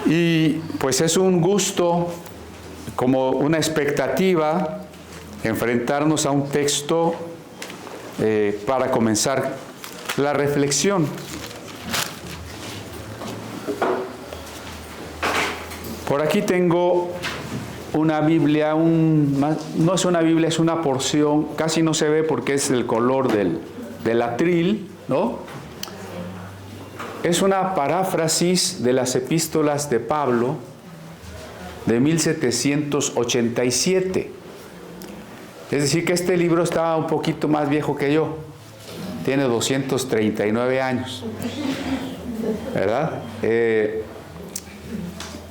Y pues es un gusto, como una expectativa, enfrentarnos a un texto para comenzar la reflexión. Por aquí tengo una Biblia, no es una Biblia, es una porción, casi no se ve porque es el color del atril, ¿no? Es una paráfrasis de las epístolas de Pablo de 1787. Es decir, que este libro está un poquito más viejo que yo. Tiene 239 años. ¿Verdad?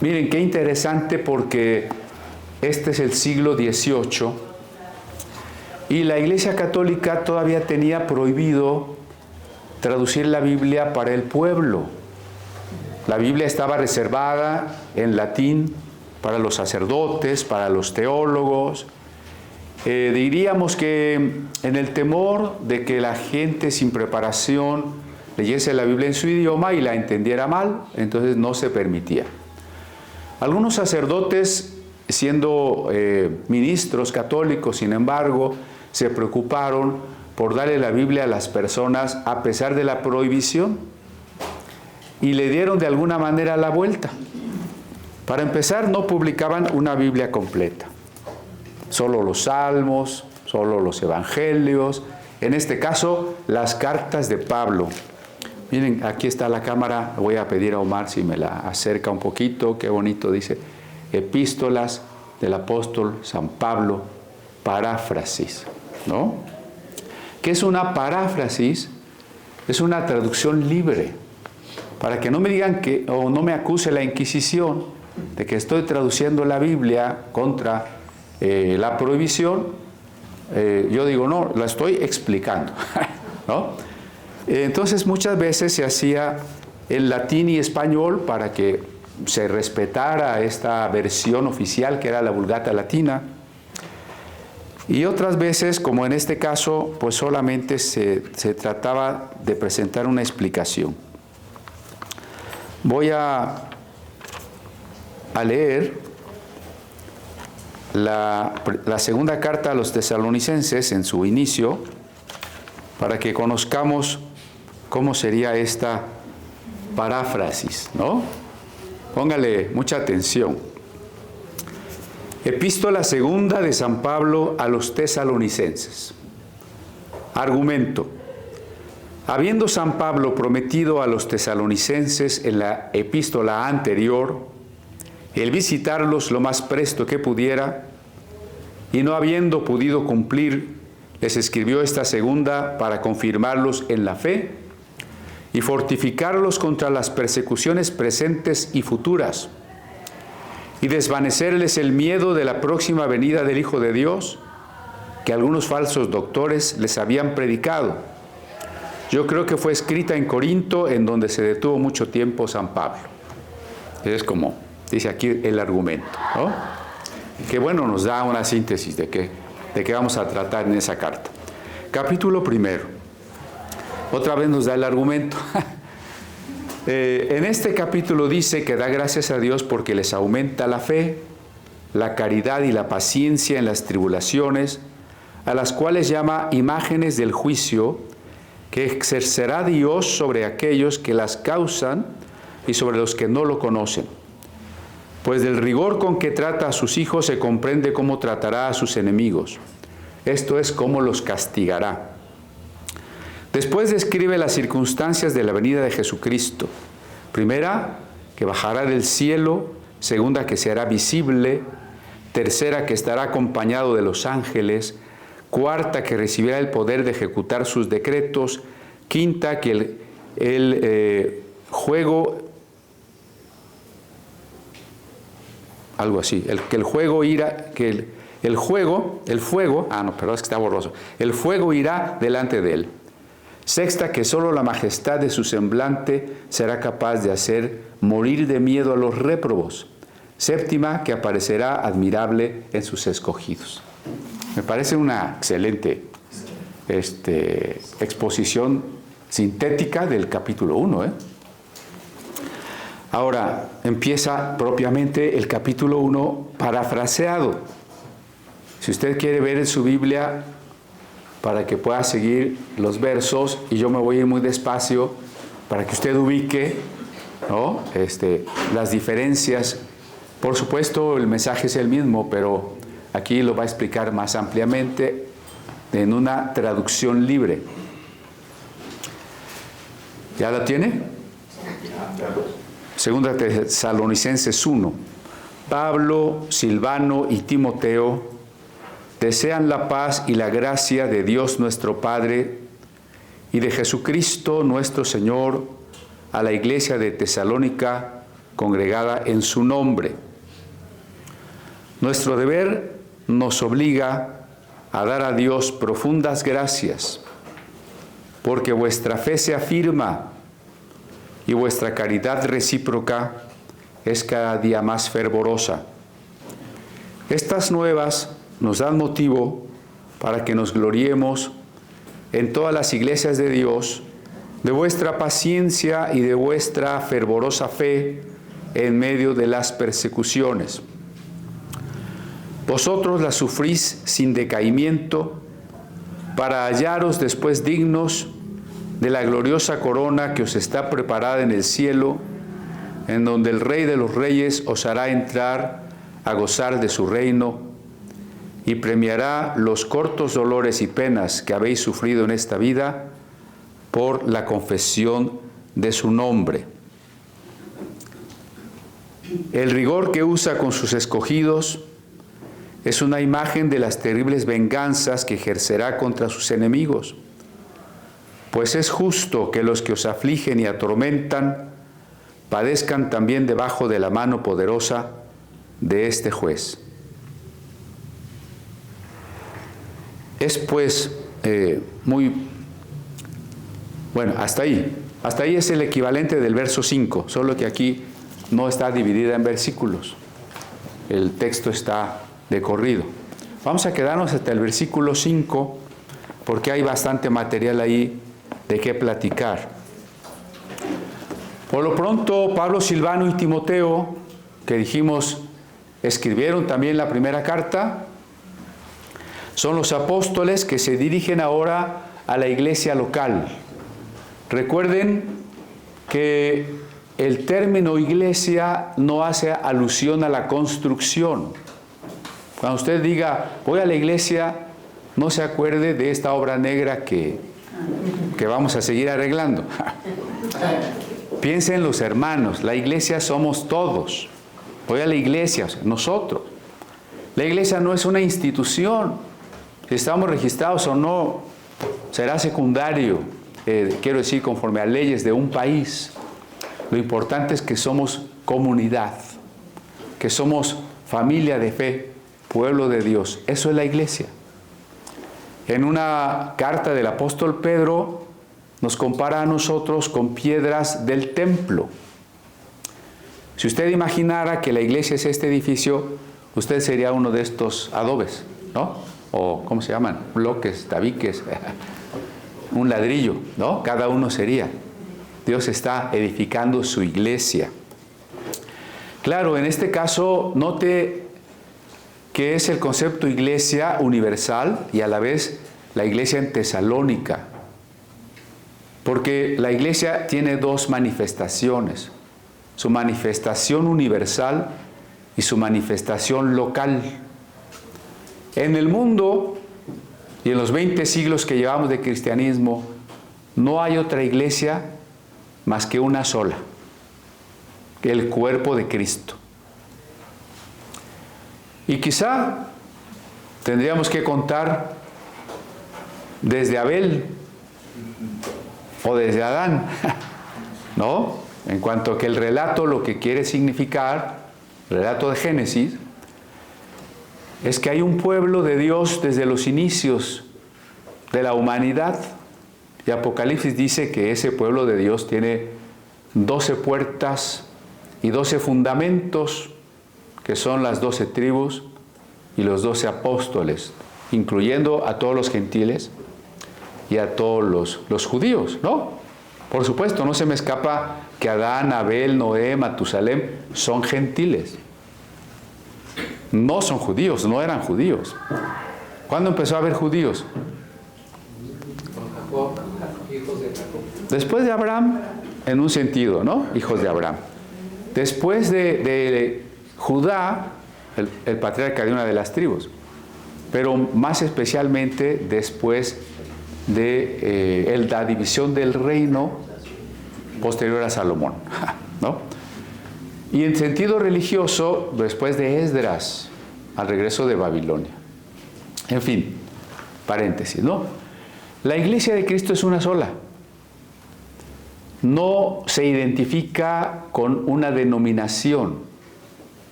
Miren, qué interesante porque este es el siglo XVIII y la Iglesia Católica todavía tenía prohibido traducir la Biblia para el pueblo. La Biblia estaba reservada en latín para los sacerdotes, para los teólogos. Diríamos que en el temor de que la gente sin preparación leyese la Biblia en su idioma y la entendiera mal, entonces no se permitía. Algunos sacerdotes, siendo ministros católicos, sin embargo, se preocuparon por darle la Biblia a las personas a pesar de la prohibición y le dieron de alguna manera la vuelta. Para empezar, no publicaban una Biblia completa, solo los salmos, solo los evangelios, en este caso las cartas de Pablo. Miren, aquí está la cámara, voy a pedir a Omar si me la acerca un poquito, qué bonito dice, epístolas del apóstol San Pablo, paráfrasis, ¿no? ¿Qué es una paráfrasis? Es una traducción libre, para que no me digan que, o no me acuse la Inquisición de que estoy traduciendo la Biblia contra la prohibición. Yo digo, no, la estoy explicando, ¿no? Entonces muchas veces se hacía en latín y español para que se respetara esta versión oficial que era la Vulgata Latina. Y otras veces, como en este caso, pues solamente se trataba de presentar una explicación. Voy a leer la segunda carta a los tesalonicenses en su inicio, para que conozcamos cómo sería esta paráfrasis, ¿no? Póngale mucha atención. Epístola segunda de San Pablo a los tesalonicenses. Argumento. Habiendo San Pablo prometido a los tesalonicenses en la epístola anterior el visitarlos lo más presto que pudiera, y no habiendo podido cumplir, les escribió esta segunda para confirmarlos en la fe y fortificarlos contra las persecuciones presentes y futuras, y desvanecerles el miedo de la próxima venida del Hijo de Dios, que algunos falsos doctores les habían predicado. Yo creo que fue escrita en Corinto, en donde se detuvo mucho tiempo San Pablo. Es como dice aquí el argumento, ¿no? Que bueno, nos da una síntesis de qué vamos a tratar en esa carta. Capítulo primero. Otra vez nos da el argumento. En este capítulo dice que da gracias a Dios porque les aumenta la fe, la caridad y la paciencia en las tribulaciones, a las cuales llama imágenes del juicio que ejercerá Dios sobre aquellos que las causan y sobre los que no lo conocen. Pues del rigor con que trata a sus hijos se comprende cómo tratará a sus enemigos. Esto es, cómo los castigará. Después describe las circunstancias de la venida de Jesucristo. Primera, que bajará del cielo. Segunda, que se hará visible. Tercera, que estará acompañado de los ángeles. Cuarta, que recibirá el poder de ejecutar sus decretos. Quinta, que el fuego irá delante de él. Sexta, que solo la majestad de su semblante será capaz de hacer morir de miedo a los réprobos. Séptima, que aparecerá admirable en sus escogidos. Me parece una excelente exposición sintética del capítulo 1. Ahora empieza propiamente el capítulo 1 parafraseado. Si usted quiere ver en su Biblia, para que pueda seguir los versos, y yo me voy a ir muy despacio para que usted ubique, ¿no? Las diferencias. Por supuesto, el mensaje es el mismo, pero aquí lo va a explicar más ampliamente en una traducción libre. ¿Ya la tiene? Segunda Tesalonicenses 1. Pablo, Silvano y Timoteo desean la paz y la gracia de Dios nuestro Padre y de Jesucristo nuestro Señor a la iglesia de Tesalónica congregada en su nombre. Nuestro deber nos obliga a dar a Dios profundas gracias, porque vuestra fe se afirma y vuestra caridad recíproca es cada día más fervorosa. Estas nuevas nos dan motivo para que nos gloriemos en todas las iglesias de Dios, de vuestra paciencia y de vuestra fervorosa fe en medio de las persecuciones. Vosotros las sufrís sin decaimiento, para hallaros después dignos de la gloriosa corona que os está preparada en el cielo, en donde el Rey de los Reyes os hará entrar a gozar de su reino y premiará los cortos dolores y penas que habéis sufrido en esta vida por la confesión de su nombre. El rigor que usa con sus escogidos es una imagen de las terribles venganzas que ejercerá contra sus enemigos, pues es justo que los que os afligen y atormentan padezcan también debajo de la mano poderosa de este juez. Es pues hasta ahí es el equivalente del verso 5, solo que aquí no está dividida en versículos, el texto está de corrido. Vamos a quedarnos hasta el versículo 5 porque hay bastante material ahí de qué platicar. Por lo pronto, Pablo, Silvano y Timoteo, que dijimos escribieron también la primera carta, son los apóstoles que se dirigen ahora a la iglesia local. Recuerden que el término iglesia no hace alusión a la construcción. Cuando usted diga, voy a la iglesia, no se acuerde de esta obra negra que vamos a seguir arreglando. Piensen los hermanos, la iglesia somos todos. Voy a la iglesia, nosotros. La iglesia no es una institución. Si estamos registrados o no, será secundario, quiero decir, conforme a leyes de un país. Lo importante es que somos comunidad, que somos familia de fe, pueblo de Dios. Eso es la iglesia. En una carta del apóstol Pedro nos compara a nosotros con piedras del templo. Si usted imaginara que la iglesia es este edificio, usted sería uno de estos adobes, ¿no? O, ¿cómo se llaman? Bloques, tabiques, un ladrillo, ¿no? Cada uno sería. Dios está edificando su iglesia. Claro, en este caso, note que es el concepto iglesia universal y a la vez la iglesia en Tesalónica. Porque la iglesia tiene dos manifestaciones, su manifestación universal y su manifestación local. En el mundo y en los 20 siglos que llevamos de cristianismo, no hay otra iglesia más que una sola, el cuerpo de Cristo. Y quizá tendríamos que contar desde Abel o desde Adán, ¿no? En cuanto a que el relato lo que quiere significar, el relato de Génesis, es que hay un pueblo de Dios desde los inicios de la humanidad. Y Apocalipsis dice que ese pueblo de Dios tiene 12 puertas y 12 fundamentos, que son las 12 tribus y los 12 apóstoles, incluyendo a todos los gentiles y a todos los judíos, ¿no? Por supuesto, no se me escapa que Adán, Abel, Noé, Matusalem son gentiles. No son judíos, no eran judíos. ¿Cuándo empezó a haber judíos? Después de Abraham, en un sentido, ¿no? Hijos de Abraham. Después de Judá, el patriarca de una de las tribus, pero más especialmente después de la división del reino posterior a Salomón, ¿no? Y en sentido religioso, después de Esdras, al regreso de Babilonia. En fin, paréntesis, ¿no? La Iglesia de Cristo es una sola. No se identifica con una denominación.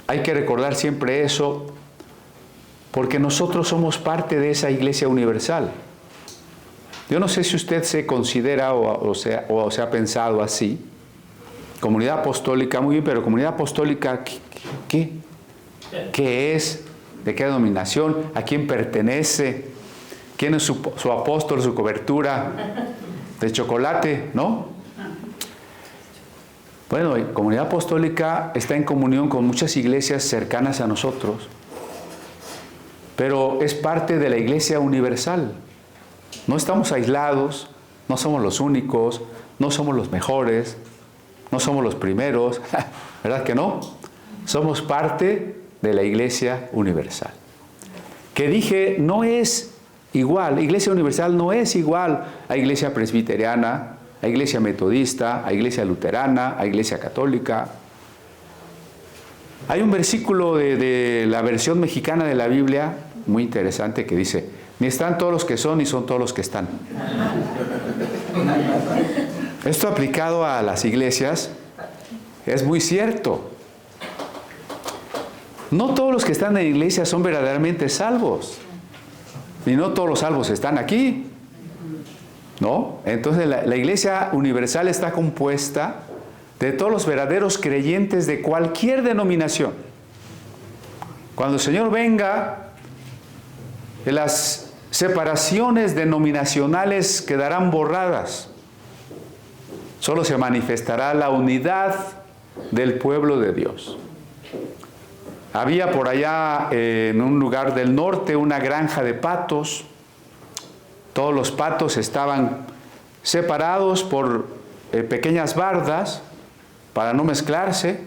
Hay que recordar siempre eso, porque nosotros somos parte de esa Iglesia universal. Yo no sé si usted se considera o se ha pensado así. Comunidad apostólica, muy bien, pero comunidad apostólica, ¿qué? ¿Qué es? ¿De qué denominación? ¿A quién pertenece? ¿Quién es su apóstol, su cobertura? De chocolate, ¿no? Bueno, la comunidad apostólica está en comunión con muchas iglesias cercanas a nosotros, pero es parte de la Iglesia universal. No estamos aislados, no somos los únicos, no somos los mejores, no somos los primeros, ¿verdad que no? Somos parte de la Iglesia universal. Que dije, no es igual, Iglesia universal no es igual a Iglesia presbiteriana, a Iglesia metodista, a Iglesia luterana, a Iglesia católica. Hay un versículo de la versión mexicana de la Biblia muy interesante que dice, ni están todos los que son, ni son todos los que están. Esto aplicado a las iglesias es muy cierto. No todos los que están en la iglesia son verdaderamente salvos. Y no todos los salvos están aquí. ¿No? Entonces la Iglesia universal está compuesta de todos los verdaderos creyentes de cualquier denominación. Cuando el Señor venga, las separaciones denominacionales quedarán borradas. Solo se manifestará la unidad del pueblo de Dios. Había por allá en un lugar del norte una granja de patos. Todos los patos estaban separados por pequeñas bardas para no mezclarse.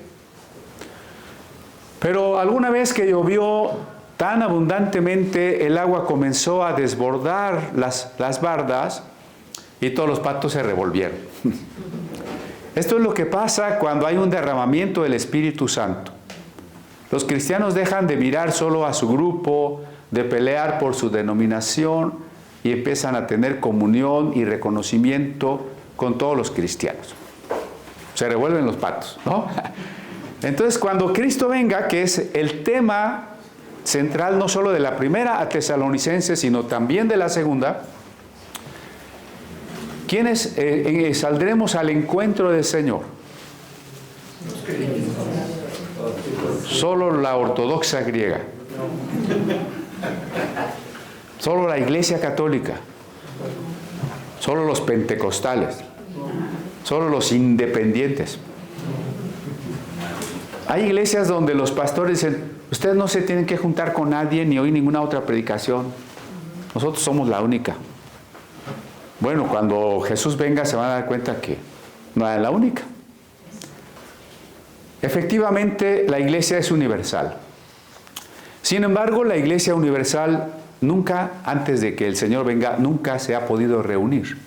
Pero alguna vez que llovió tan abundantemente, el agua comenzó a desbordar las bardas y todos los patos se revolvieron. Esto es lo que pasa cuando hay un derramamiento del Espíritu Santo. Los cristianos dejan de mirar solo a su grupo, de pelear por su denominación y empiezan a tener comunión y reconocimiento con todos los cristianos. Se revuelven los patos, ¿no? Entonces, cuando Cristo venga, que es el tema central no solo de la primera a Tesalonicenses, sino también de la segunda, ¿quiénes saldremos al encuentro del Señor? Solo la ortodoxa griega. Solo la Iglesia católica. Solo los pentecostales. Solo los independientes. Hay iglesias donde los pastores dicen, ustedes no se tienen que juntar con nadie ni oír ninguna otra predicación. Nosotros somos la única. Bueno, cuando Jesús venga se van a dar cuenta que no es la única. Efectivamente, la iglesia es universal. Sin embargo, la iglesia universal nunca, antes de que el Señor venga, nunca se ha podido reunir.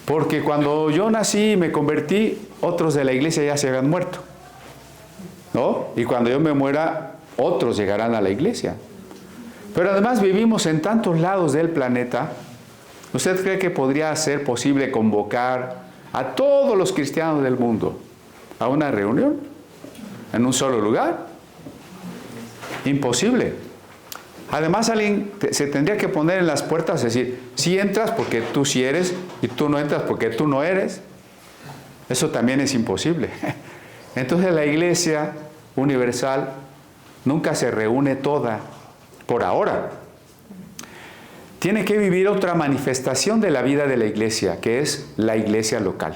Porque cuando yo nací y me convertí, otros de la iglesia ya se habían muerto, ¿no? Y cuando yo me muera, otros llegarán a la iglesia. Pero además vivimos en tantos lados del planeta. ¿Usted cree que podría ser posible convocar a todos los cristianos del mundo a una reunión en un solo lugar? Imposible. Además, alguien se tendría que poner en las puertas y decir, si entras porque tú sí eres y tú no entras porque tú no eres. Eso también es imposible. Entonces la iglesia universal nunca se reúne toda por ahora. tiene que vivir otra manifestación de la vida de la iglesia, que es la iglesia local.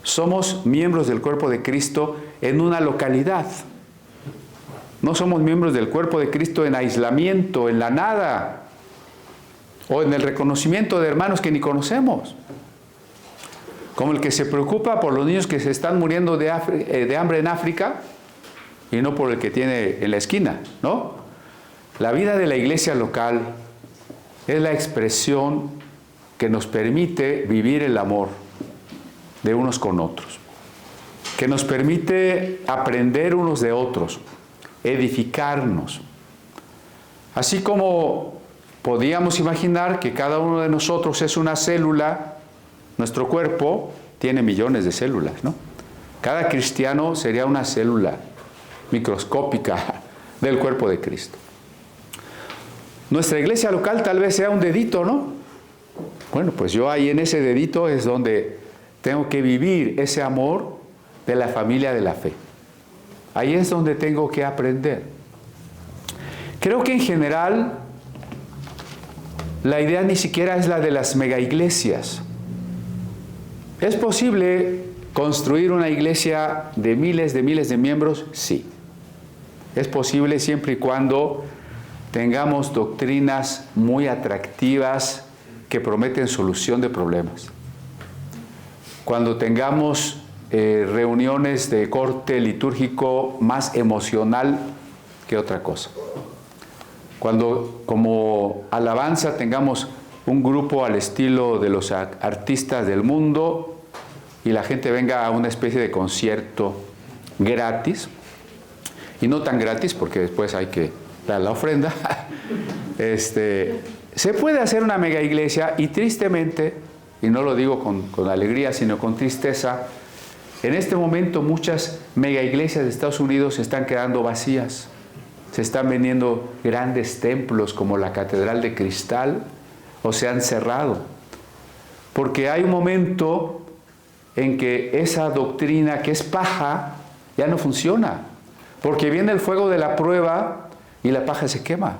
Somos miembros del cuerpo de Cristo en una localidad. No somos miembros del cuerpo de Cristo en aislamiento, en la nada, o en el reconocimiento de hermanos que ni conocemos. Como el que se preocupa por los niños que se están muriendo de hambre en África y no por el que tiene en la esquina, ¿no? La vida de la iglesia local es la expresión que nos permite vivir el amor de unos con otros, que nos permite aprender unos de otros, edificarnos. Así como podíamos imaginar que cada uno de nosotros es una célula, nuestro cuerpo tiene millones de células, ¿no? Cada cristiano sería una célula microscópica del cuerpo de Cristo. Nuestra iglesia local tal vez sea un dedito, ¿no? Bueno, pues yo ahí en ese dedito es donde tengo que vivir ese amor de la familia de la fe. Ahí es donde tengo que aprender. Creo que en general la idea ni siquiera es la de las megaiglesias. ¿Es posible construir una iglesia de miles de miembros? Sí. Es posible siempre y cuando tengamos doctrinas muy atractivas que prometen solución de problemas. Cuando tengamos reuniones de corte litúrgico más emocional que otra cosa. Cuando como alabanza tengamos un grupo al estilo de los artistas del mundo y la gente venga a una especie de concierto gratis, y no tan gratis porque después hay que dar la ofrenda, se puede hacer una mega iglesia y tristemente, y no lo digo con alegría sino con tristeza, en este momento muchas mega iglesias de Estados Unidos se están quedando vacías. Se están vendiendo grandes templos como la Catedral de Cristal o se han cerrado. Porque hay un momento en que esa doctrina que es paja ya no funciona. Porque viene el fuego de la prueba y la paja se quema.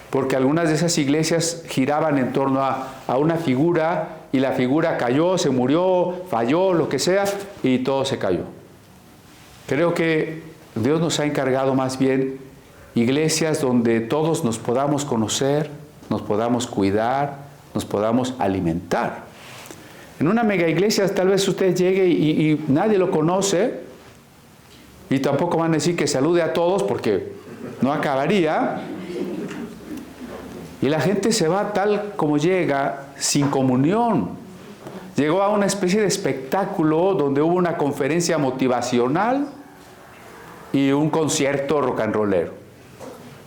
Porque algunas de esas iglesias giraban en torno a una figura y la figura cayó, se murió, falló, lo que sea, y todo se cayó. Creo que Dios nos ha encargado más bien iglesias donde todos nos podamos conocer, nos podamos cuidar, nos podamos alimentar. En una mega iglesia tal vez usted llegue y nadie lo conoce y tampoco van a decir que salude a todos porque no acabaría. Y la gente se va tal como llega, sin comunión. Llegó a una especie de espectáculo donde hubo una conferencia motivacional y un concierto rock and rollero.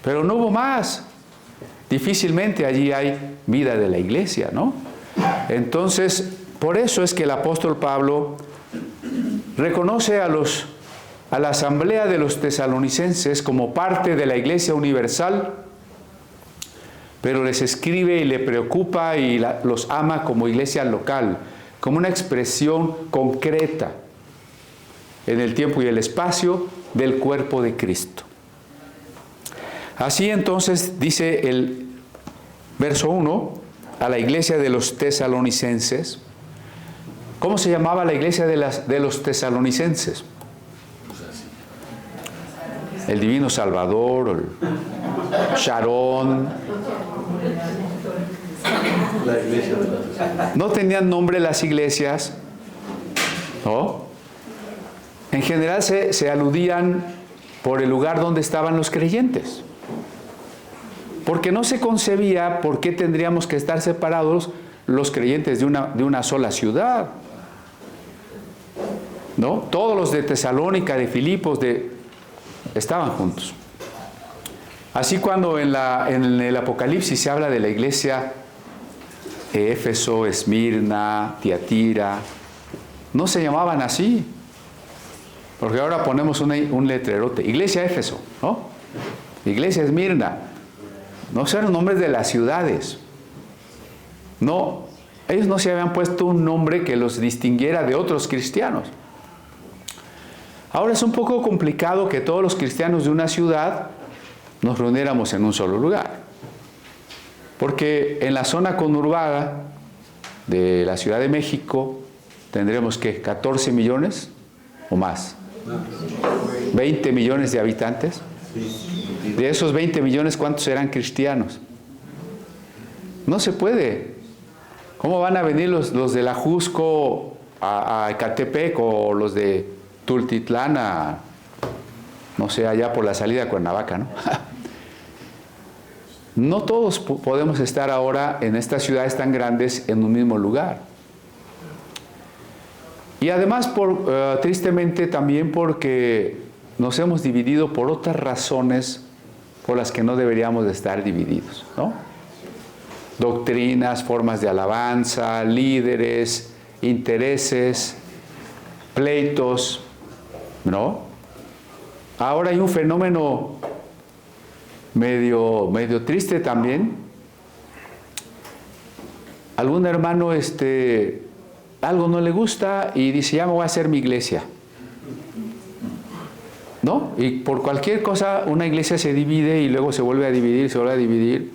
Pero no hubo más. Difícilmente allí hay vida de la iglesia, ¿no? Entonces, por eso es que el apóstol Pablo reconoce a la asamblea de los tesalonicenses como parte de la iglesia universal, pero les escribe y le preocupa y los ama como iglesia local, como una expresión concreta en el tiempo y el espacio del cuerpo de Cristo. Así entonces dice el verso 1 a la iglesia de los tesalonicenses. ¿Cómo se llamaba la iglesia de los tesalonicenses? El Divino Salvador, el Sharon. La iglesia de la... No tenían nombre las iglesias, ¿no? En general se aludían por el lugar donde estaban los creyentes. Porque no se concebía por qué tendríamos que estar separados los creyentes de una sola ciudad, ¿no? Todos los de Tesalónica, de Filipos, estaban juntos. Así cuando en el Apocalipsis se habla de la iglesia Éfeso, Esmirna, Tiatira, no se llamaban así, porque ahora ponemos un letrerote, iglesia Éfeso, ¿no? Iglesia Esmirna, no son nombres de las ciudades, no, ellos no se habían puesto un nombre que los distinguiera de otros cristianos. Ahora es un poco complicado que todos los cristianos de una ciudad nos reuniéramos en un solo lugar. Porque en la zona conurbada de la Ciudad de México tendremos que 14 millones o más. 20 millones de habitantes. De esos 20 millones, ¿cuántos serán cristianos? No se puede. ¿Cómo van a venir los de la Jusco a Ecatepec o los de Tultitlán a, no sé, allá por la salida a Cuernavaca, ¿no? No todos podemos estar ahora en estas ciudades tan grandes en un mismo lugar. Y además, tristemente, también porque nos hemos dividido por otras razones por las que no deberíamos de estar divididos, ¿no? Doctrinas, formas de alabanza, líderes, intereses, pleitos, ¿no? Ahora hay un fenómeno medio triste también. Algún hermano algo no le gusta y dice, ya me voy a hacer mi iglesia, ¿no? Y por cualquier cosa una iglesia se divide y luego se vuelve a dividir, se vuelve a dividir.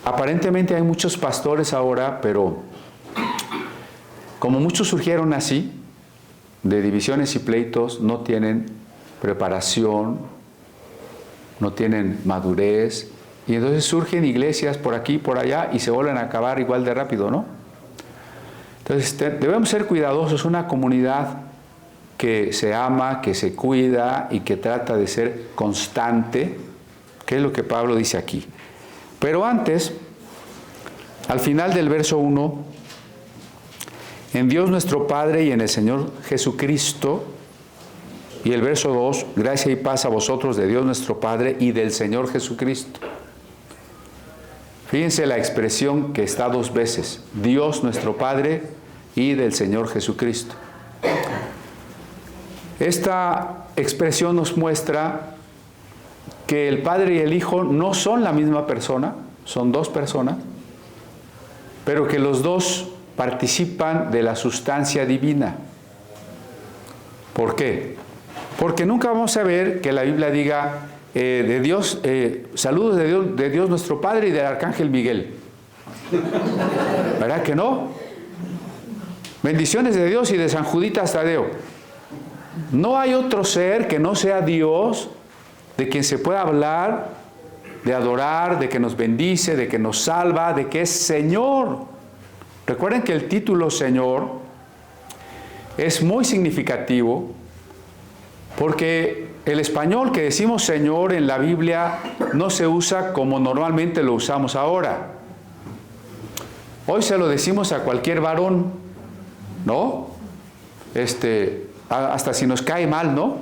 Aparentemente hay muchos pastores ahora, pero como muchos surgieron así, de divisiones y pleitos, no tienen preparación, no tienen madurez, y entonces surgen iglesias por aquí y por allá y se vuelven a acabar igual de rápido, ¿no? Entonces debemos ser cuidadosos, una comunidad que se ama, que se cuida y que trata de ser constante, que es lo que Pablo dice aquí. Pero antes, al final del verso 1, en Dios nuestro Padre y en el Señor Jesucristo, y el verso 2, gracia y paz a vosotros de Dios nuestro Padre y del Señor Jesucristo. Fíjense la expresión que está dos veces, Dios nuestro Padre y del Señor Jesucristo. Esta expresión nos muestra que el Padre y el Hijo no son la misma persona, son dos personas, pero que los dos participan de la sustancia divina. ¿Por qué? Porque nunca vamos a ver que la Biblia diga de Dios, saludos de Dios nuestro Padre y del Arcángel Miguel. ¿Verdad que no? Bendiciones de Dios y de San Juditas Tadeo. No hay otro ser que no sea Dios, de quien se pueda hablar, de adorar, de que nos bendice, de que nos salva, de que es Señor. Recuerden que el título Señor es muy significativo porque el español que decimos Señor en la Biblia no se usa como normalmente lo usamos ahora. Hoy se lo decimos a cualquier varón, ¿no? Hasta si nos cae mal, ¿no?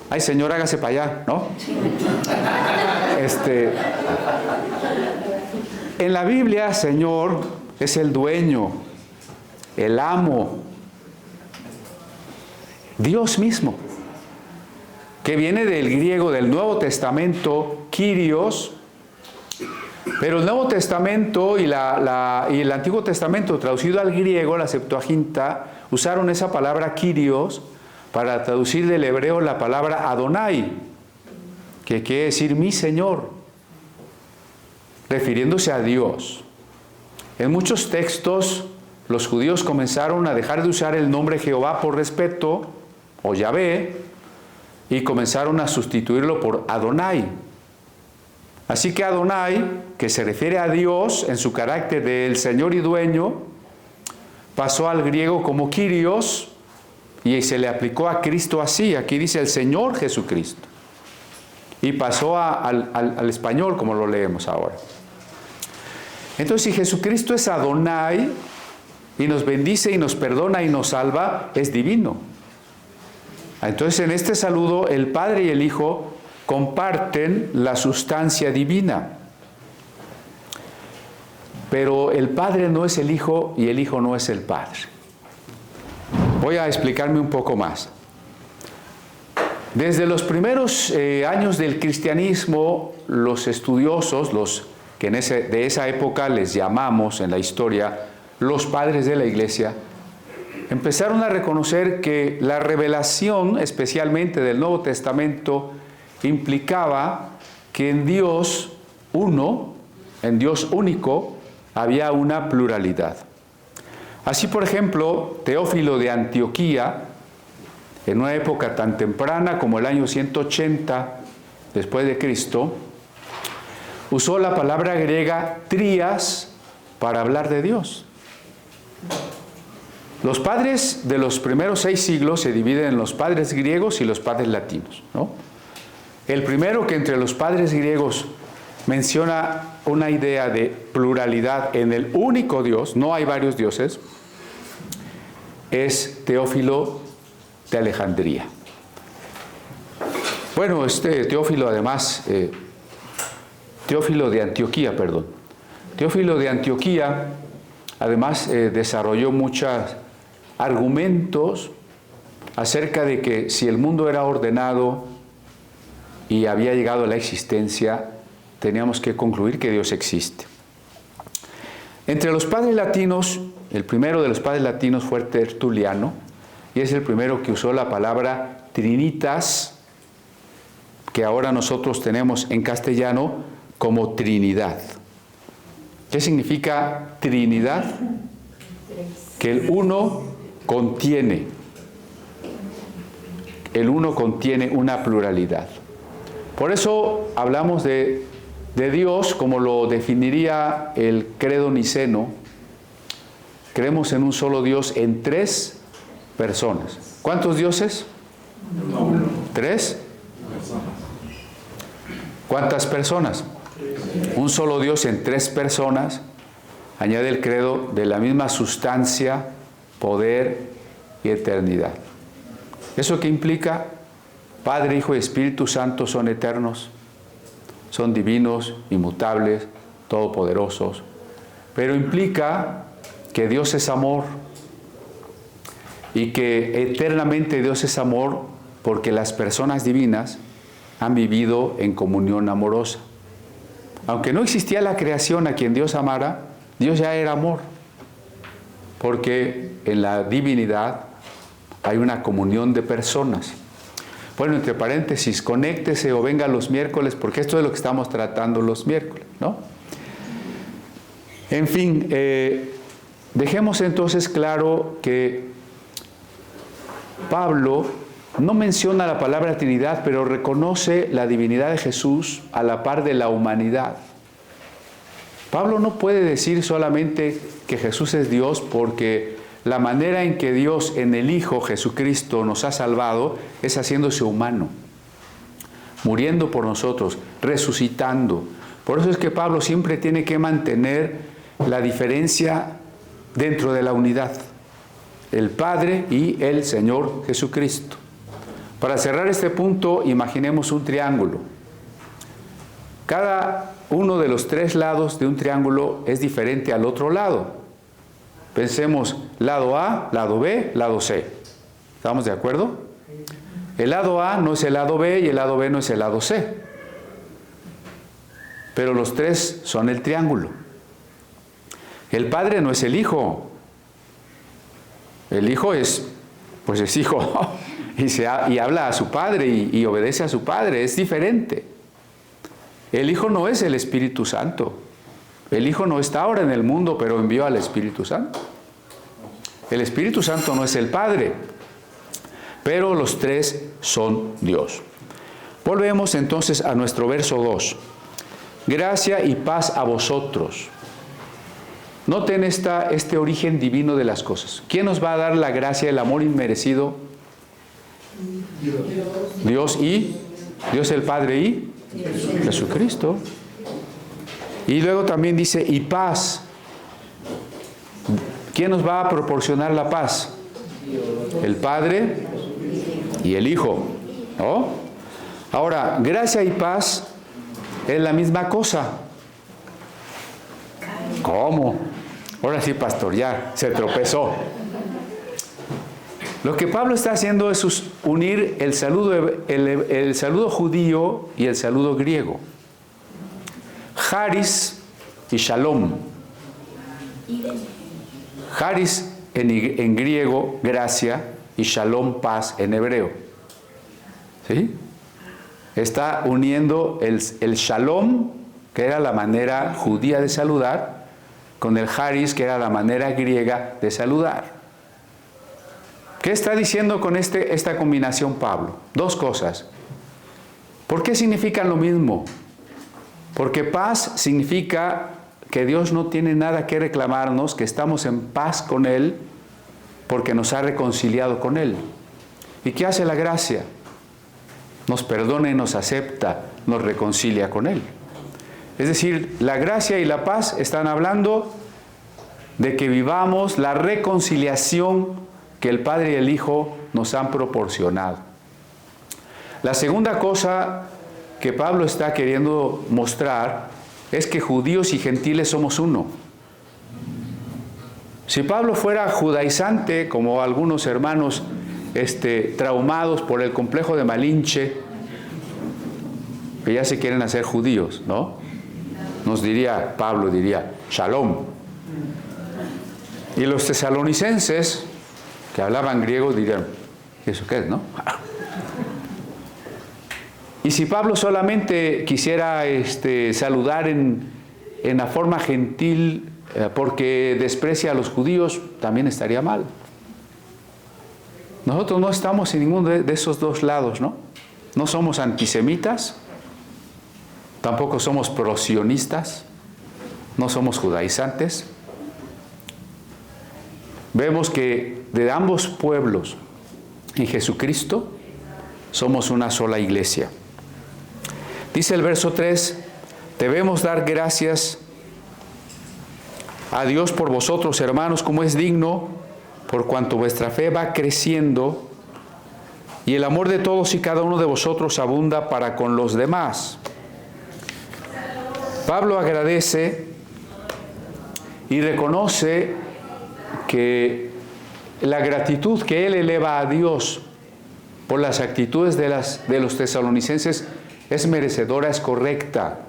Ay, Señor, hágase para allá, ¿no? En la Biblia, Señor es el dueño, el amo, Dios mismo, que viene del griego del Nuevo Testamento, Kyrios, pero el Nuevo Testamento y el Antiguo Testamento traducido al griego, la Septuaginta, usaron esa palabra Kyrios para traducir del hebreo la palabra Adonai, que quiere decir mi Señor, refiriéndose a Dios. En muchos textos los judíos comenzaron a dejar de usar el nombre Jehová por respeto, o Yahvé, y comenzaron a sustituirlo por Adonai. Así que Adonai, que se refiere a Dios en su carácter del Señor y dueño, pasó al griego como Kyrios y se le aplicó a Cristo así. Aquí dice el Señor Jesucristo. Y pasó al español como lo leemos ahora. Entonces, si Jesucristo es Adonai y nos bendice y nos perdona y nos salva, es divino. Entonces, en este saludo, el Padre y el Hijo comparten la sustancia divina. Pero el Padre no es el Hijo y el Hijo no es el Padre. Voy a explicarme un poco más. Desde los primeros años del cristianismo, los estudiosos, los que de esa época les llamamos en la historia los padres de la Iglesia, empezaron a reconocer que la revelación, especialmente del Nuevo Testamento, implicaba que en Dios uno, en Dios único, había una pluralidad. Así, por ejemplo, Teófilo de Antioquía, en una época tan temprana como el año 180 después de Cristo, usó la palabra griega trías para hablar de Dios. Los padres de los primeros 6 siglos se dividen en los padres griegos y los padres latinos, ¿no? El primero, que entre los padres griegos menciona una idea de pluralidad en el único Dios, no hay varios dioses, es Teófilo de Alejandría. Bueno, Teófilo además, Teófilo de Antioquía, perdón. Teófilo de Antioquía además desarrolló muchos argumentos acerca de que si el mundo era ordenado y había llegado a la existencia, teníamos que concluir que Dios existe. Entre los padres latinos, el primero de los padres latinos fue Tertuliano, y es el primero que usó la palabra trinitas, que ahora nosotros tenemos en castellano como Trinidad. ¿Qué significa Trinidad? Que el uno contiene una pluralidad. Por eso hablamos de Dios como lo definiría el credo niceno. Creemos en un solo Dios en 3 personas. ¿Cuántos dioses? 3. ¿Cuántas personas? Un solo Dios en 3 personas. Añade el credo de la misma sustancia, poder y eternidad. ¿Eso qué implica? Padre, Hijo y Espíritu Santo son eternos, son divinos, inmutables, todopoderosos. Pero implica que Dios es amor y que eternamente Dios es amor porque las personas divinas han vivido en comunión amorosa. Aunque no existía la creación a quien Dios amara, Dios ya era amor, porque en la divinidad hay una comunión de personas. Bueno, entre paréntesis, conéctese o venga los miércoles, porque esto es lo que estamos tratando los miércoles, ¿no? En fin, dejemos entonces claro que Pablo no menciona la palabra Trinidad, pero reconoce la divinidad de Jesús a la par de la humanidad. Pablo no puede decir solamente que Jesús es Dios, porque la manera en que Dios en el Hijo Jesucristo nos ha salvado es haciéndose humano, muriendo por nosotros, resucitando. Por eso es que Pablo siempre tiene que mantener la diferencia dentro de la unidad, el Padre y el Señor Jesucristo. Para cerrar este punto, imaginemos un triángulo. Cada uno de los 3 lados de un triángulo es diferente al otro lado. Pensemos lado A, lado B, lado C. ¿Estamos de acuerdo? El lado A no es el lado B y el lado B no es el lado C. Pero los 3 son el triángulo. El Padre no es el Hijo. El Hijo es Hijo y habla a su Padre y obedece a su Padre. Es diferente. El Hijo no es el Espíritu Santo. El Hijo no está ahora en el mundo, pero envió al Espíritu Santo. El Espíritu Santo no es el Padre, pero los 3 son Dios. Volvemos entonces a nuestro verso 2. Gracia y paz a vosotros. Noten este origen divino de las cosas. ¿Quién nos va a dar la gracia, el amor inmerecido? Dios el Padre y Jesucristo. Y luego también dice, y paz. ¿Quién nos va a proporcionar la paz? El Padre y el Hijo, ¿no? Ahora, gracia y paz es la misma cosa. ¿Cómo? Ahora sí, pastor, ya se tropezó. Lo que Pablo está haciendo es unir el saludo judío y el saludo griego. Charis y Shalom. Charis en griego, gracia, y Shalom, paz en hebreo. ¿Sí? Está uniendo el Shalom, que era la manera judía de saludar, con el haris, que era la manera griega de saludar. ¿Qué está diciendo con esta combinación Pablo? Dos cosas. ¿Por qué significan lo mismo? Porque paz significa que Dios no tiene nada que reclamarnos, que estamos en paz con Él, porque nos ha reconciliado con Él. ¿Y qué hace la gracia? Nos perdona y nos acepta, nos reconcilia con Él. Es decir, la gracia y la paz están hablando de que vivamos la reconciliación que el Padre y el Hijo nos han proporcionado. La segunda cosa que Pablo está queriendo mostrar es que judíos y gentiles somos uno. Si Pablo fuera judaizante, como algunos hermanos traumados por el complejo de Malinche, que ya se quieren hacer judíos, ¿no? Pablo diría, Shalom. Y los tesalonicenses, que hablaban griego, dirían, ¿eso qué es, no? Y si Pablo solamente quisiera saludar en la forma gentil, porque desprecia a los judíos, también estaría mal. Nosotros no estamos en ninguno de esos dos lados, ¿no? No somos antisemitas, tampoco somos prosionistas, no somos judaizantes. Vemos que de ambos pueblos en Jesucristo somos una sola iglesia. Dice el verso 3, debemos dar gracias a Dios por vosotros, hermanos, como es digno, por cuanto vuestra fe va creciendo y el amor de todos y cada uno de vosotros abunda para con los demás. Pablo agradece y reconoce que la gratitud que él eleva a Dios por las actitudes de los tesalonicenses es merecedora, es correcta.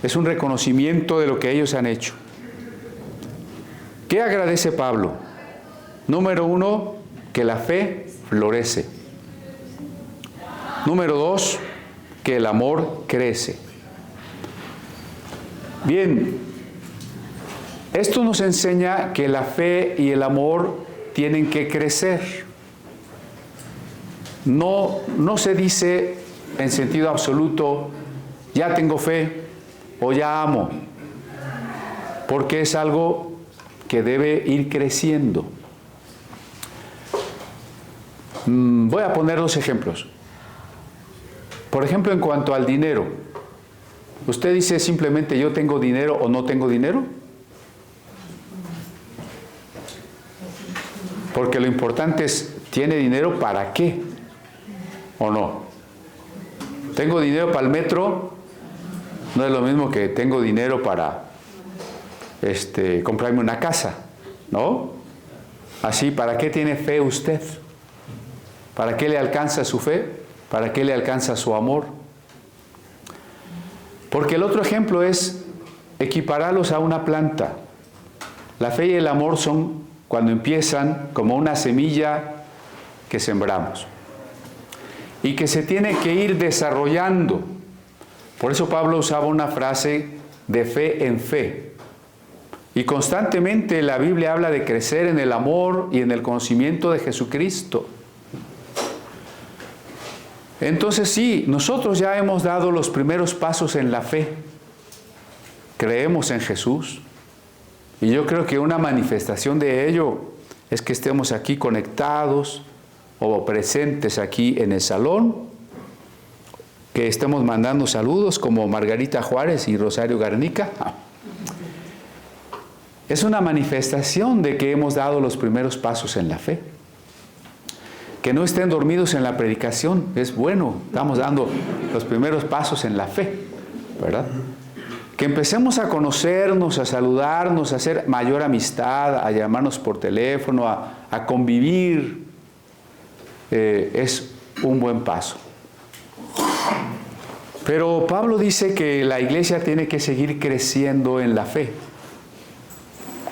Es un reconocimiento de lo que ellos han hecho. ¿Qué agradece Pablo? Número 1, que la fe florece. Número 2, que el amor crece. Bien, esto nos enseña que la fe y el amor tienen que crecer. No se dice en sentido absoluto, ya tengo fe o ya amo, porque es algo que debe ir creciendo. Voy a poner dos ejemplos. Por ejemplo, en cuanto al dinero, ¿usted dice simplemente yo tengo dinero o no tengo dinero? Porque lo importante es, ¿tiene dinero para qué? ¿O no? ¿Tengo dinero para el metro? No es lo mismo que tengo dinero para comprarme una casa, ¿no? Así, ¿para qué tiene fe usted? ¿Para qué le alcanza su fe? ¿Para qué le alcanza su amor? Porque el otro ejemplo es equipararlos a una planta. La fe y el amor son cuando empiezan como una semilla que sembramos y que se tiene que ir desarrollando. Por eso Pablo usaba una frase de fe en fe. Y constantemente la Biblia habla de crecer en el amor y en el conocimiento de Jesucristo. Entonces sí, nosotros ya hemos dado los primeros pasos en la fe. Creemos en Jesús. Y yo creo que una manifestación de ello es que estemos aquí conectados o presentes aquí en el salón, que estemos mandando saludos como Margarita Juárez y Rosario Garnica. Es una manifestación de que hemos dado los primeros pasos en la fe. Que no estén dormidos en la predicación, es bueno, estamos dando los primeros pasos en la fe, ¿verdad? Que empecemos a conocernos, a saludarnos, a hacer mayor amistad, a llamarnos por teléfono, a convivir, es un buen paso. Pero Pablo dice que la iglesia tiene que seguir creciendo en la fe.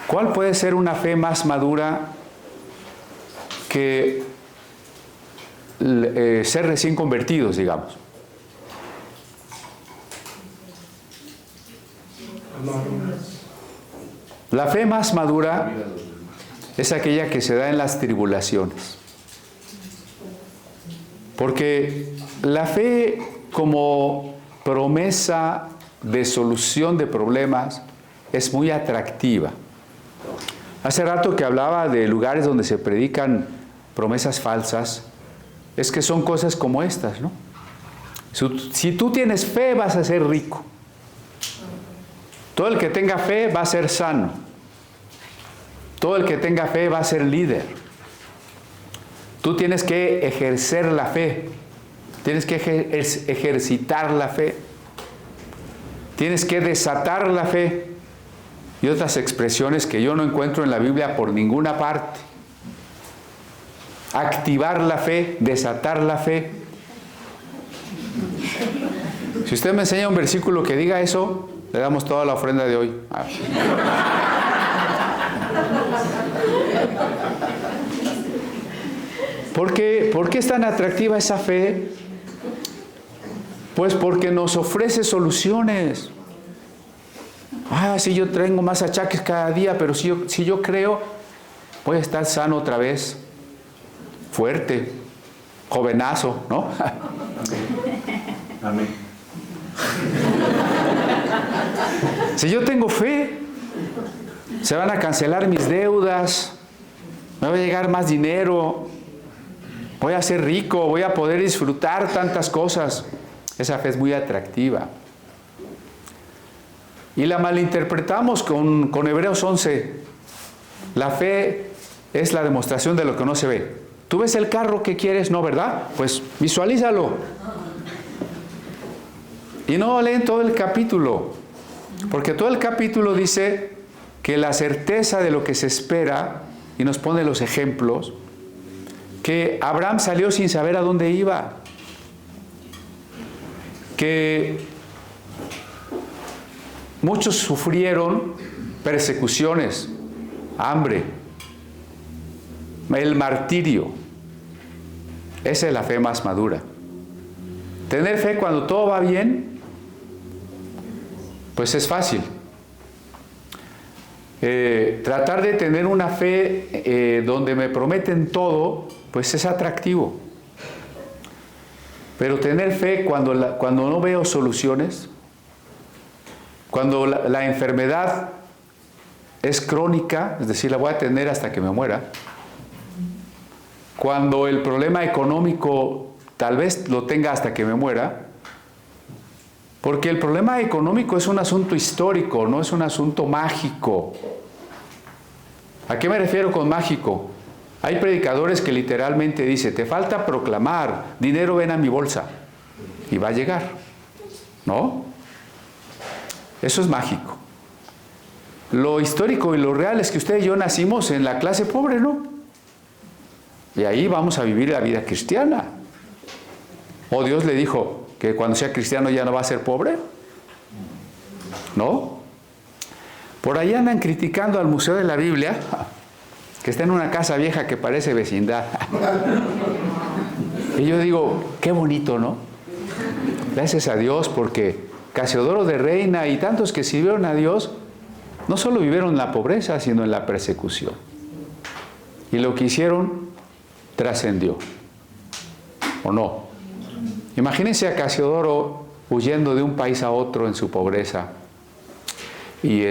¿Cuál puede ser una fe más madura que ser recién convertidos, digamos? La fe más madura es aquella que se da en las tribulaciones. Porque la fe como promesa de solución de problemas es muy atractiva. Hace rato que hablaba de lugares donde se predican promesas falsas, es que son cosas como estas, ¿no? Si tú tienes fe, vas a ser rico. Todo el que tenga fe va a ser sano. Todo el que tenga fe va a ser líder. Tú tienes que ejercer la fe. Tienes que ejercitar la fe. Tienes que desatar la fe. Y otras expresiones que yo no encuentro en la Biblia por ninguna parte. Activar la fe, desatar la fe. Si usted me enseña un versículo que diga eso, le damos toda la ofrenda de hoy. ¿Por qué es tan atractiva esa fe? Pues porque nos ofrece soluciones. Si yo tengo más achaques cada día, pero si yo creo, voy a estar sano otra vez. Fuerte, jovenazo, ¿no? Amén. Si yo tengo fe, se van a cancelar mis deudas, me va a llegar más dinero, voy a ser rico, voy a poder disfrutar tantas cosas. Esa fe es muy atractiva. Y la malinterpretamos con Hebreos 11. La fe es la demostración de lo que no se ve. ¿Tú ves el carro que quieres? No, ¿verdad? Pues visualízalo. Y no leen todo el capítulo, porque todo el capítulo dice que la certeza de lo que se espera, y nos pone los ejemplos, que Abraham salió sin saber a dónde iba, que muchos sufrieron persecuciones, hambre, el martirio. Esa es la fe más madura. Tener fe cuando todo va bien, pues es fácil. Tratar de tener una fe donde me prometen todo, pues es atractivo. Pero tener fe cuando no veo soluciones, cuando la enfermedad es crónica, es decir, la voy a tener hasta que me muera, cuando el problema económico tal vez lo tenga hasta que me muera, porque el problema económico es un asunto histórico, no es un asunto mágico. ¿A qué me refiero con mágico? Hay predicadores que literalmente dicen, te falta proclamar, dinero ven a mi bolsa, y va a llegar, ¿no? Eso es mágico. Lo histórico y lo real es que usted y yo nacimos en la clase pobre, ¿no? Y ahí vamos a vivir la vida cristiana. ¿O Dios le dijo que cuando sea cristiano ya no va a ser pobre? ¿No? Por ahí andan criticando al Museo de la Biblia, que está en una casa vieja que parece vecindad. Y yo digo, qué bonito, ¿no? Gracias a Dios, porque Casiodoro de Reina y tantos que sirvieron a Dios, no solo vivieron en la pobreza, sino en la persecución. Y lo que hicieron trascendió. ¿O no? Imagínense a Casiodoro huyendo de un país a otro en su pobreza y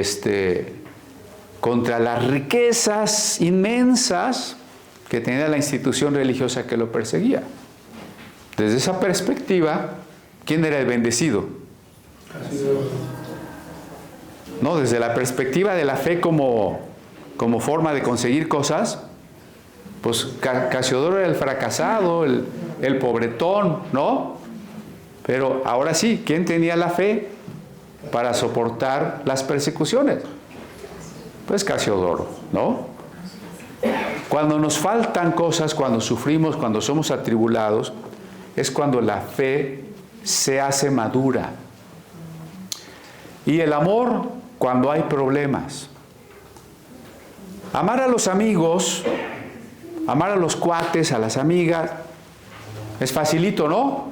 contra las riquezas inmensas que tenía la institución religiosa que lo perseguía. Desde esa perspectiva, ¿quién era el bendecido? No, desde la perspectiva de la fe como forma de conseguir cosas, pues Casiodoro era el fracasado, el pobretón, ¿no? Pero ahora sí, ¿quién tenía la fe para soportar las persecuciones? Pues Casiodoro, ¿no? Cuando nos faltan cosas, cuando sufrimos, cuando somos atribulados, es cuando la fe se hace madura. Y el amor cuando hay problemas. Amar a los amigos, amar a los cuates, a las amigas, es facilito, ¿no?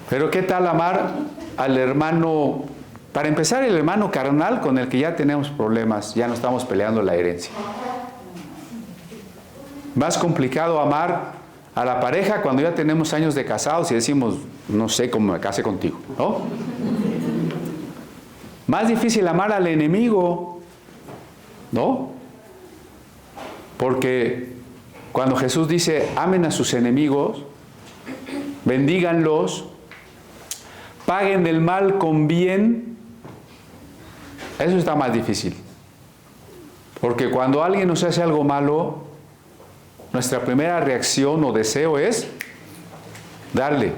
Pero ¿qué tal amar al hermano Para empezar, el hermano carnal con el que ya tenemos problemas, ya no estamos peleando la herencia. Más complicado amar a la pareja cuando ya tenemos años de casados y decimos, no sé cómo me case contigo, ¿no? Más difícil amar al enemigo, ¿no? Porque cuando Jesús dice, amen a sus enemigos, bendíganlos, paguen el mal con bien, eso está más difícil. Porque cuando alguien nos hace algo malo, nuestra primera reacción o deseo es darle.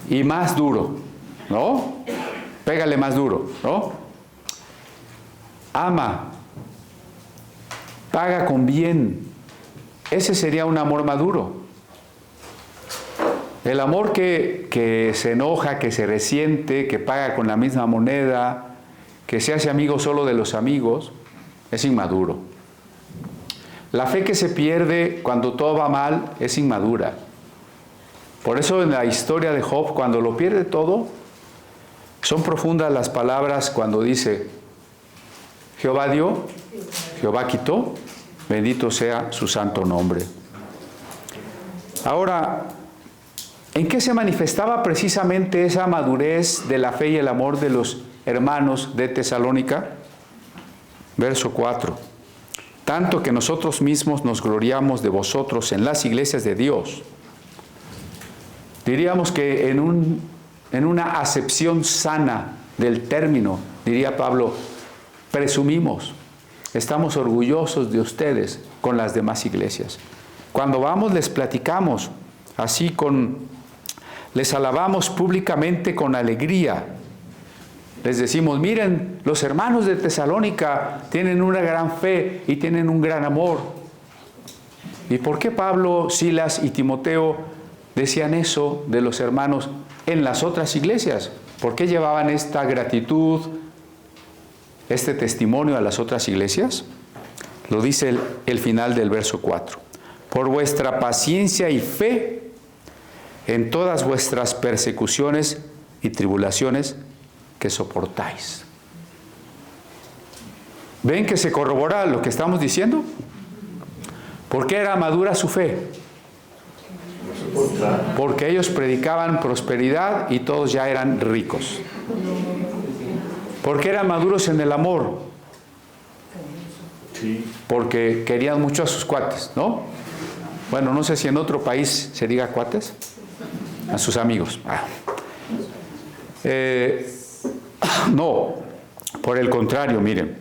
Y más duro, ¿no? Pégale más duro, ¿no? Ama. Paga con bien. Ese sería un amor maduro. El amor que se enoja, que se resiente, que paga con la misma moneda, que se hace amigo solo de los amigos, es inmaduro. La fe que se pierde cuando todo va mal es inmadura. Por eso en la historia de Job, cuando lo pierde todo, son profundas las palabras cuando dice, Jehová dio, Jehová quitó, bendito sea su santo nombre. Ahora, ¿en qué se manifestaba precisamente esa madurez de la fe y el amor de los hermanos de Tesalónica? Verso 4. Tanto que nosotros mismos nos gloriamos de vosotros en las iglesias de Dios. Diríamos que en una acepción sana del término, diría Pablo, presumimos, estamos orgullosos de ustedes con las demás iglesias. Cuando vamos les platicamos, les alabamos públicamente con alegría. Les decimos, miren, los hermanos de Tesalónica tienen una gran fe y tienen un gran amor. ¿Y por qué Pablo, Silas y Timoteo decían eso de los hermanos en las otras iglesias? ¿Por qué llevaban esta gratitud, este testimonio a las otras iglesias? Lo dice el final del verso 4. Por vuestra paciencia y fe en todas vuestras persecuciones y tribulaciones que soportáis. ¿Ven que se corrobora lo que estamos diciendo? ¿Por qué era madura su fe? Porque ellos predicaban prosperidad y todos ya eran ricos. ¿Por qué eran maduros en el amor? Porque querían mucho a sus cuates, ¿no? Bueno, no sé si en otro país se diga cuates. A sus amigos. No, por el contrario, miren.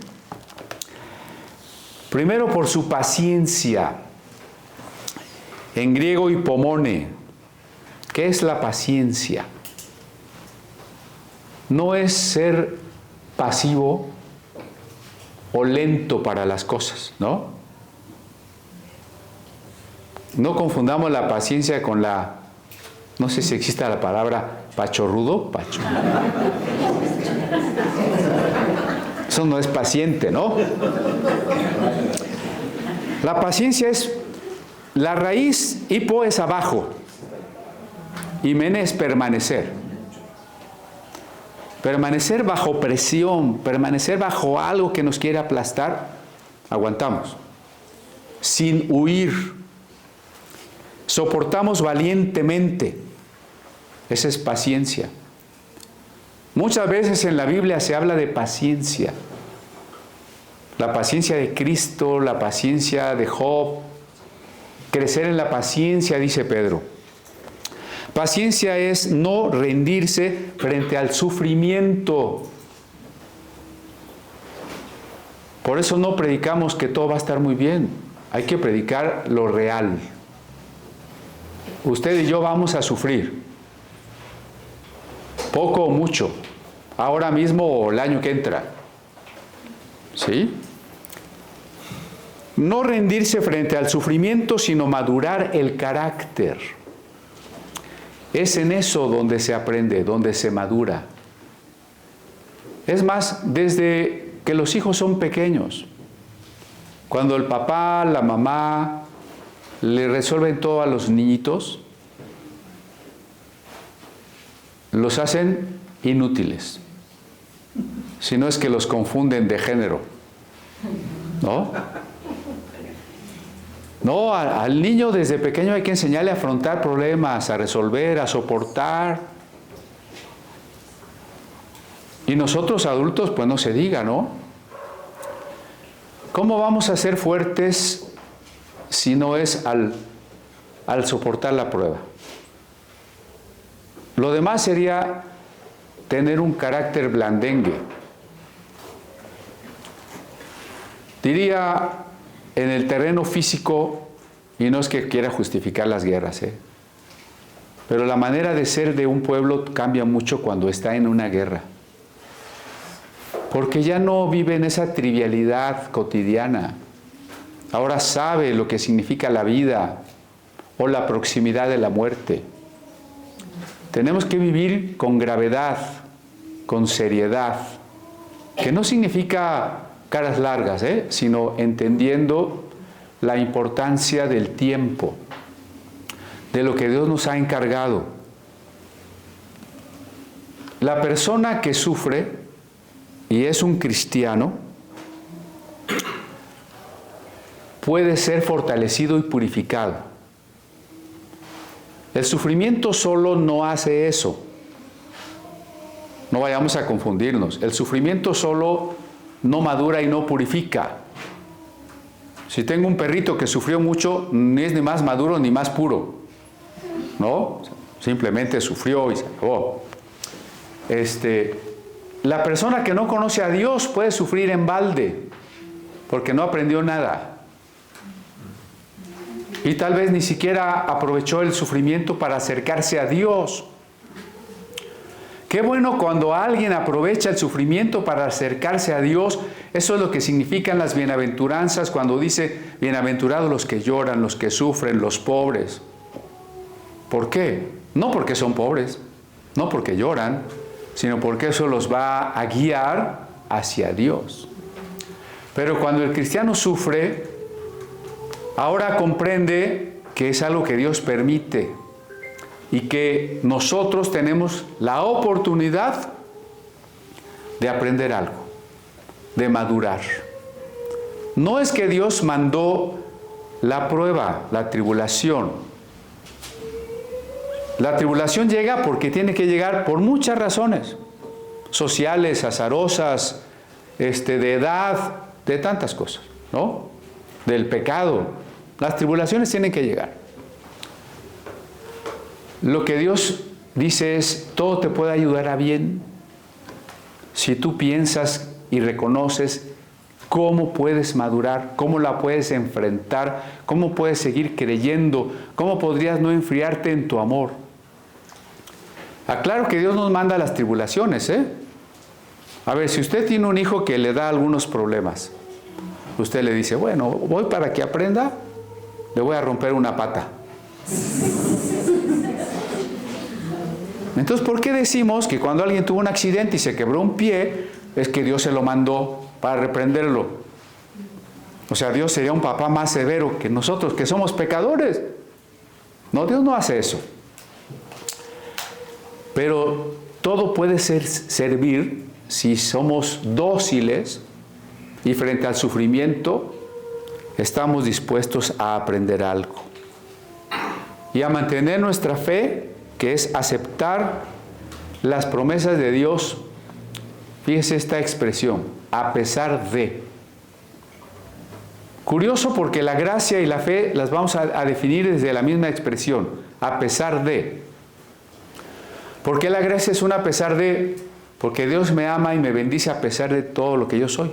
Primero por su paciencia. En griego hipomone. ¿Qué es la paciencia? No es ser pasivo o lento para las cosas, ¿no? No confundamos la paciencia con la, no sé si existe la palabra pachorrudo, Eso no es paciente, ¿no? La paciencia es, la raíz hipo es abajo y mene es permanecer. Permanecer bajo presión, permanecer bajo algo que nos quiere aplastar, aguantamos. Sin huir. Soportamos valientemente. Esa es paciencia. Muchas veces en la Biblia se habla de paciencia. La paciencia de Cristo, la paciencia de Job. Crecer en la paciencia, dice Pedro. Paciencia es no rendirse frente al sufrimiento. Por eso no predicamos que todo va a estar muy bien. Hay que predicar lo real. Usted y yo vamos a sufrir. Poco o mucho. Ahora mismo o el año que entra. ¿Sí? No rendirse frente al sufrimiento, sino madurar el carácter. Es en eso donde se aprende, donde se madura. Es más, desde que los hijos son pequeños, cuando el papá, la mamá le resuelven todo a los niñitos, los hacen inútiles. Si no es que los confunden de género, ¿no? No, al niño desde pequeño hay que enseñarle a afrontar problemas, a resolver, a soportar. Y nosotros adultos, pues no se diga, ¿no? ¿Cómo vamos a ser fuertes si no es al soportar la prueba? Lo demás sería tener un carácter blandengue. Diría en el terreno físico, y no es que quiera justificar las guerras, pero la manera de ser de un pueblo cambia mucho cuando está en una guerra. Porque ya no vive en esa trivialidad cotidiana. Ahora sabe lo que significa la vida o la proximidad de la muerte. Tenemos que vivir con gravedad, con seriedad, que no significa caras largas, sino entendiendo la importancia del tiempo, de lo que Dios nos ha encargado. La persona que sufre y es un cristiano puede ser fortalecido y purificado. El sufrimiento solo no hace eso. No vayamos a confundirnos. El sufrimiento solo no madura y no purifica. Si tengo un perrito que sufrió mucho, ni es ni más maduro ni más puro, ¿no? Simplemente sufrió y se acabó. La persona que no conoce a Dios puede sufrir en balde, porque no aprendió nada. Y tal vez ni siquiera aprovechó el sufrimiento para acercarse a Dios. Qué bueno cuando alguien aprovecha el sufrimiento para acercarse a Dios. Eso es lo que significan las bienaventuranzas cuando dice, bienaventurados los que lloran, los que sufren, los pobres. ¿Por qué? No porque son pobres, no porque lloran, sino porque eso los va a guiar hacia Dios. Pero cuando el cristiano sufre, ahora comprende que es algo que Dios permite y que nosotros tenemos la oportunidad de aprender algo, de madurar. No es que Dios mandó la prueba, la tribulación. La tribulación llega porque tiene que llegar por muchas razones, sociales, azarosas, de edad, de tantas cosas, ¿no? Del pecado. Las tribulaciones tienen que llegar. Lo que Dios dice es, todo te puede ayudar a bien si tú piensas y reconoces cómo puedes madurar, cómo la puedes enfrentar, cómo puedes seguir creyendo, cómo podrías no enfriarte en tu amor. Aclaro que Dios nos manda las tribulaciones, A ver, si usted tiene un hijo que le da algunos problemas, usted le dice, bueno, voy para que aprenda, le voy a romper una pata. Entonces, ¿por qué decimos que cuando alguien tuvo un accidente y se quebró un pie, es que Dios se lo mandó para reprenderlo? O sea, Dios sería un papá más severo que nosotros, que somos pecadores. No, Dios no hace eso. Pero todo puede servir si somos dóciles y frente al sufrimiento estamos dispuestos a aprender algo y a mantener nuestra fe, que es aceptar las promesas de Dios. Fíjese esta expresión, a pesar de. Curioso porque la gracia y la fe las vamos a definir desde la misma expresión, a pesar de. ¿Por qué la gracia es un a pesar de? Porque Dios me ama y me bendice a pesar de todo lo que yo soy,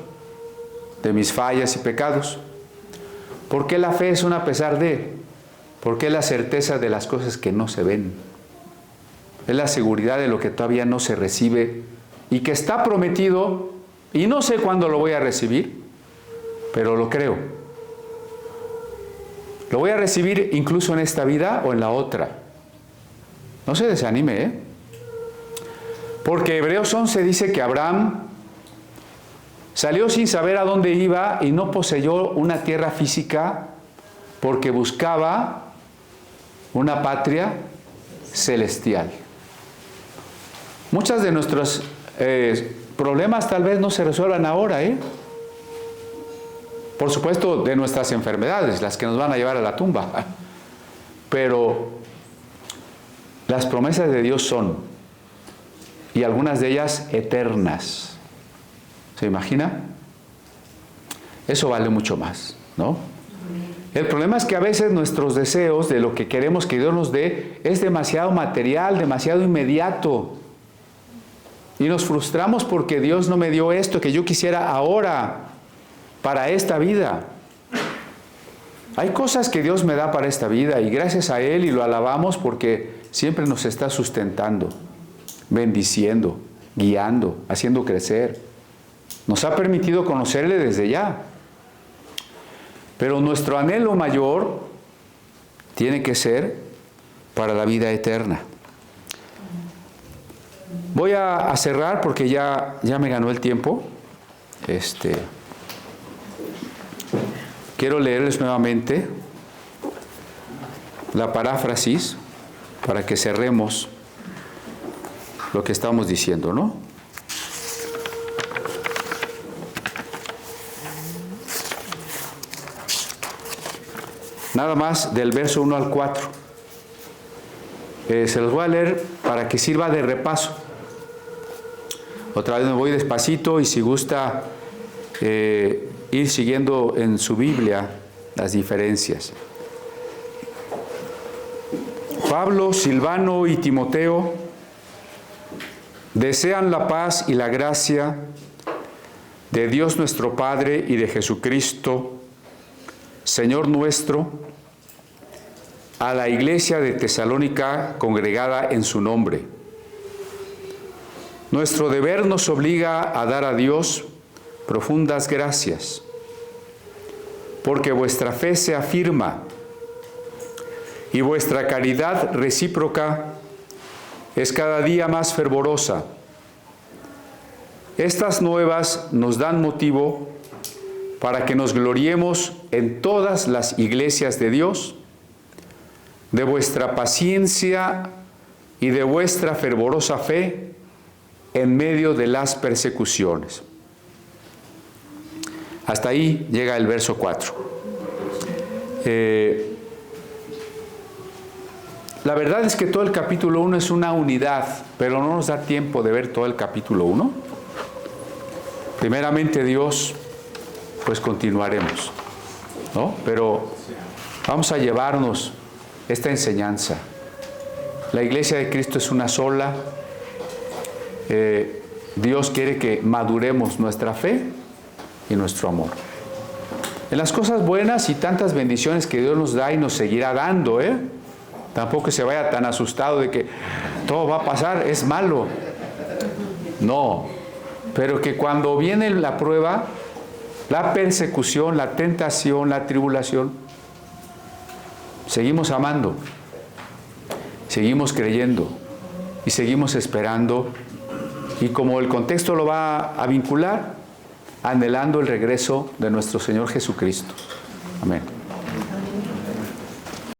de mis fallas y pecados. ¿Por qué la fe es un a pesar de? Porque es la certeza de las cosas que no se ven. Es la seguridad de lo que todavía no se recibe y que está prometido y no sé cuándo lo voy a recibir, pero lo creo. Lo voy a recibir incluso en esta vida o en la otra. No se desanime, Porque Hebreos 11 dice que Abraham salió sin saber a dónde iba y no poseyó una tierra física porque buscaba una patria celestial. Muchas de nuestras problemas tal vez no se resuelvan ahora, Por supuesto, de nuestras enfermedades, las que nos van a llevar a la tumba. Pero las promesas de Dios son, y algunas de ellas eternas. ¿Se imagina? Eso vale mucho más, ¿no? El problema es que a veces nuestros deseos de lo que queremos que Dios nos dé es demasiado material, demasiado inmediato. Y nos frustramos porque Dios no me dio esto que yo quisiera ahora, para esta vida. Hay cosas que Dios me da para esta vida y gracias a Él y lo alabamos porque siempre nos está sustentando, bendiciendo, guiando, haciendo crecer. Nos ha permitido conocerle desde ya. Pero nuestro anhelo mayor tiene que ser para la vida eterna. Voy a cerrar porque ya me ganó el tiempo. Quiero leerles nuevamente la paráfrasis para que cerremos lo que estamos diciendo, ¿no? Nada más del verso 1 al 4. Se los voy a leer para que sirva de repaso. Otra vez me voy despacito y si gusta ir siguiendo en su Biblia las diferencias. Pablo, Silvano y Timoteo desean la paz y la gracia de Dios nuestro Padre y de Jesucristo, Señor nuestro, a la iglesia de Tesalónica congregada en su nombre. Nuestro deber nos obliga a dar a Dios profundas gracias, porque vuestra fe se afirma y vuestra caridad recíproca es cada día más fervorosa. Estas nuevas nos dan motivo para que nos gloriemos en todas las iglesias de Dios, de vuestra paciencia y de vuestra fervorosa fe en medio de las persecuciones. Hasta ahí llega el verso 4. La verdad es que todo el capítulo 1 es una unidad, pero no nos da tiempo de ver todo el capítulo 1. Primeramente Dios, pues continuaremos, ¿no? Pero vamos a llevarnos esta enseñanza. La iglesia de Cristo es una sola. Dios quiere que maduremos nuestra fe y nuestro amor. En las cosas buenas y tantas bendiciones que Dios nos da y nos seguirá dando, tampoco se vaya tan asustado de que todo va a pasar, es malo. No, pero que cuando viene la prueba, la persecución, la tentación, la tribulación, seguimos amando, seguimos creyendo y seguimos esperando. Y como el contexto lo va a vincular, anhelando el regreso de nuestro Señor Jesucristo. Amén.